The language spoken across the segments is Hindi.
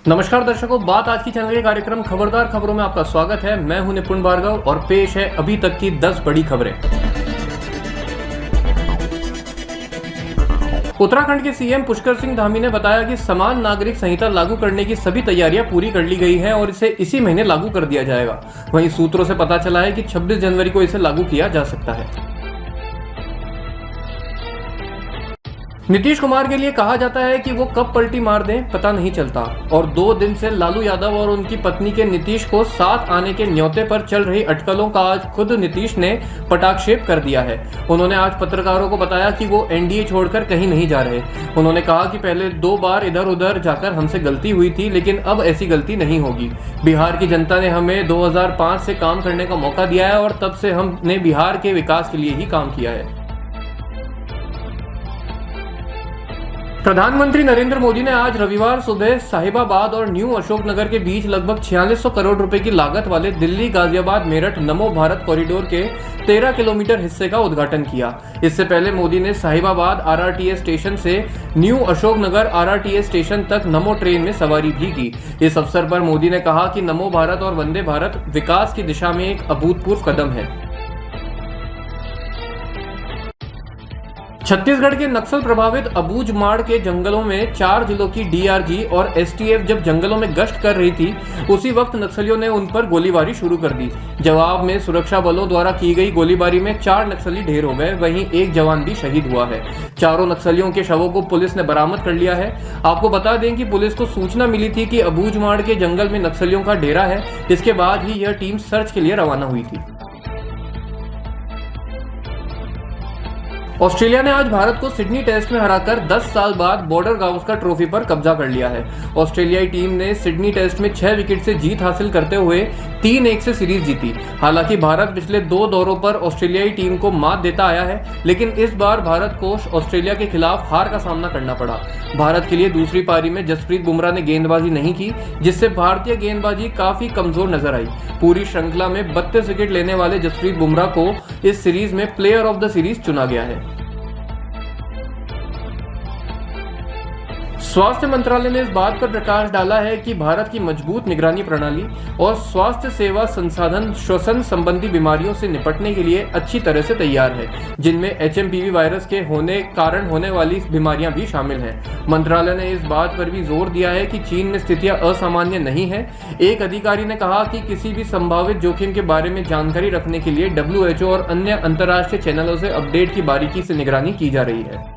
नमस्कार दर्शकों, बात आज की चैनल के कार्यक्रम खबरदार खबरों में आपका स्वागत है। मैं हूं निपुण भार्गव और पेश है अभी तक की 10 बड़ी खबरें। उत्तराखंड के सीएम पुष्कर सिंह धामी ने बताया कि समान नागरिक संहिता लागू करने की सभी तैयारियां पूरी कर ली गई हैं और इसे इसी महीने लागू कर दिया जाएगा। वहीं सूत्रों से पता चला है कि 26 जनवरी को इसे लागू किया जा सकता है। नीतीश कुमार के लिए कहा जाता है कि वो कब पलटी मार दें पता नहीं चलता और 2 दिन से लालू यादव और उनकी पत्नी के नीतीश को साथ आने के न्योते पर चल रही अटकलों का आज खुद नीतीश ने पटाक्षेप कर दिया है। उन्होंने आज पत्रकारों को बताया कि वो एनडीए छोड़कर कहीं नहीं जा रहे। उन्होंने कहा कि पहले 2 बार इधर उधर जाकर हमसे गलती हुई थी, लेकिन अब ऐसी गलती नहीं होगी। बिहार की जनता ने हमें 2005 से काम करने का मौका दिया है और तब से हमने बिहार के विकास के लिए ही काम किया है। प्रधानमंत्री नरेंद्र मोदी ने आज रविवार सुबह साहिबाबाद और न्यू अशोकनगर के बीच लगभग 4600 करोड़ रुपए की लागत वाले दिल्ली गाजियाबाद मेरठ नमो भारत कॉरिडोर के 13 किलोमीटर हिस्से का उद्घाटन किया। इससे पहले मोदी ने साहिबाबाद आरआरटीएस स्टेशन से न्यू अशोकनगर आरआरटीएस स्टेशन तक नमो ट्रेन में सवारी भी की। इस अवसर पर मोदी ने कहा कि नमो भारत और वंदे भारत विकास की दिशा में एक अभूतपूर्व कदम है। छत्तीसगढ़ के नक्सल प्रभावित अबूझमाड़ के जंगलों में 4 जिलों की डीआरजी और एसटीएफ जब जंगलों में गश्त कर रही थी, उसी वक्त नक्सलियों ने उन पर गोलीबारी शुरू कर दी। जवाब में सुरक्षा बलों द्वारा की गई गोलीबारी में 4 नक्सली ढेर हो गए, वहीं 1 जवान भी शहीद हुआ है। चारों नक्सलियों के शवों को पुलिस ने बरामद कर लिया है। आपको बता दें कि पुलिस को सूचना मिली थी कि अबूझमाड़ के जंगल में नक्सलियों का डेरा है। इसके बाद ही यह टीम सर्च के लिए रवाना हुई थी। ऑस्ट्रेलिया ने आज भारत को सिडनी टेस्ट में हराकर 10 साल बाद बॉर्डर गावस्कर ट्रॉफी पर कब्जा कर लिया है। ऑस्ट्रेलियाई टीम ने सिडनी टेस्ट में 6 विकेट से जीत हासिल करते हुए 3-1 से सीरीज जीती। हालांकि भारत पिछले 2 दौरों पर ऑस्ट्रेलियाई टीम को मात देता आया है, लेकिन इस बार भारत को ऑस्ट्रेलिया के खिलाफ हार का सामना करना पड़ा। भारत के लिए दूसरी पारी में जसप्रीत बुमराह ने गेंदबाजी नहीं की, जिससे भारतीय गेंदबाजी काफी कमजोर नजर आई। पूरी श्रृंखला में 32 विकेट लेने वाले जसप्रीत बुमराह को इस सीरीज में प्लेयर ऑफ द सीरीज चुना गया है। स्वास्थ्य मंत्रालय ने इस बात पर प्रकाश डाला है कि भारत की मजबूत निगरानी प्रणाली और स्वास्थ्य सेवा संसाधन श्वसन संबंधी बीमारियों से निपटने के लिए अच्छी तरह से तैयार है, जिनमें एचएमपीवी वायरस के कारण होने वाली बीमारियां भी शामिल हैं। मंत्रालय ने इस बात पर भी जोर दिया है कि चीन में स्थितियां असामान्य नहीं है। एक अधिकारी ने कहा कि किसी भी संभावित जोखिम के बारे में जानकारी रखने के लिए WHO और अन्य अंतर्राष्ट्रीय चैनलों से अपडेट की बारीकी से निगरानी की जा रही है।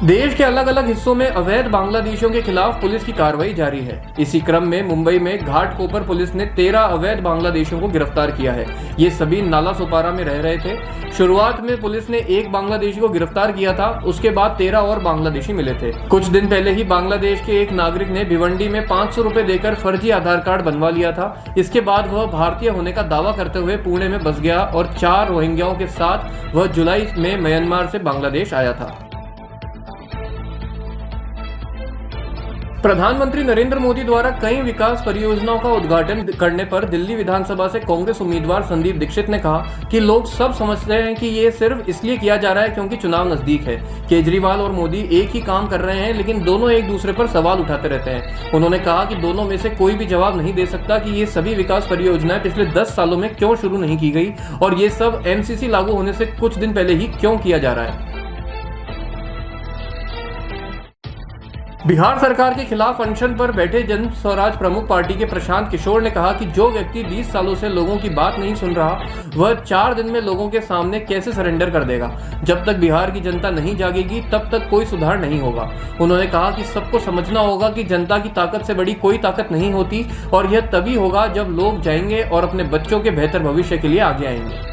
देश के अलग अलग हिस्सों में अवैध बांग्लादेशियों के खिलाफ पुलिस की कार्रवाई जारी है। इसी क्रम में मुंबई में घाटकोपर पुलिस ने 13 अवैध बांग्लादेशियों को गिरफ्तार किया है। ये सभी नाला सोपारा में रह रहे थे। शुरुआत में पुलिस ने 1 बांग्लादेशी को गिरफ्तार किया था, उसके बाद 13 और बांग्लादेशी मिले थे। कुछ दिन पहले ही बांग्लादेश के एक नागरिक ने भिवंडी में 500 रुपए देकर फर्जी आधार कार्ड बनवा लिया था। इसके बाद वह भारतीय होने का दावा करते हुए पुणे में बस गया और 4 रोहिंग्याओं के साथ वह जुलाई में म्यांमार से बांग्लादेश आया था। प्रधानमंत्री नरेंद्र मोदी द्वारा कई विकास परियोजनाओं का उद्घाटन करने पर दिल्ली विधानसभा से कांग्रेस उम्मीदवार संदीप दीक्षित ने कहा कि लोग सब समझते हैं कि ये सिर्फ इसलिए किया जा रहा है क्योंकि चुनाव नजदीक है। केजरीवाल और मोदी एक ही काम कर रहे हैं, लेकिन दोनों एक दूसरे पर सवाल उठाते रहते हैं। उन्होंने कहा कि दोनों में से कोई भी जवाब नहीं दे सकता कि ये सभी विकास परियोजनाएं पिछले 10 सालों में क्यों शुरू नहीं की गई और ये सब एमसीसी लागू होने से कुछ दिन पहले ही क्यों किया जा रहा है। बिहार सरकार के खिलाफ अनशन पर बैठे जन स्वराज प्रमुख पार्टी के प्रशांत किशोर ने कहा कि जो व्यक्ति 20 सालों से लोगों की बात नहीं सुन रहा, वह 4 दिन में लोगों के सामने कैसे सरेंडर कर देगा। जब तक बिहार की जनता नहीं जागेगी तब तक कोई सुधार नहीं होगा। उन्होंने कहा कि सबको समझना होगा कि जनता की ताकत से बड़ी कोई ताकत नहीं होती और यह तभी होगा जब लोग जाएंगे और अपने बच्चों के बेहतर भविष्य के लिए आगे आएंगे।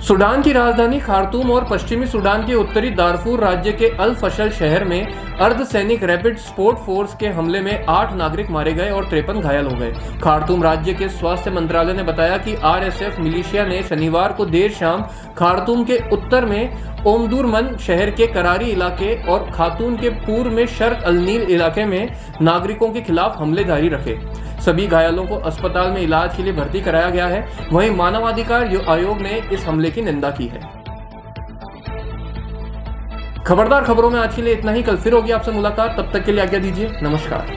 सूडान की राजधानी खार्तूम और पश्चिमी सूडान के उत्तरी दारफूर राज्य के अल फशल शहर में अर्धसैनिक रैपिड सपोर्ट फोर्स के हमले में 8 नागरिक मारे गए और 53 घायल हो गए। खार्तूम राज्य के स्वास्थ्य मंत्रालय ने बताया कि आरएसएफ मिलिशिया ने शनिवार को देर शाम खार्तूम के उत्तर में ओमदुरमन शहर के करारी इलाके और खातून के पूर्व में शर्क अल नील इलाके में नागरिकों के खिलाफ हमले जारी रखे। सभी घायलों को अस्पताल में इलाज के लिए भर्ती कराया गया है। वहीं मानवाधिकार आयोग ने इस हमले की निंदा की है। खबरदार खबरों में आज के लिए इतना ही। कल फिर होगी आपसे मुलाकात, तब तक के लिए आज्ञा दीजिए। नमस्कार।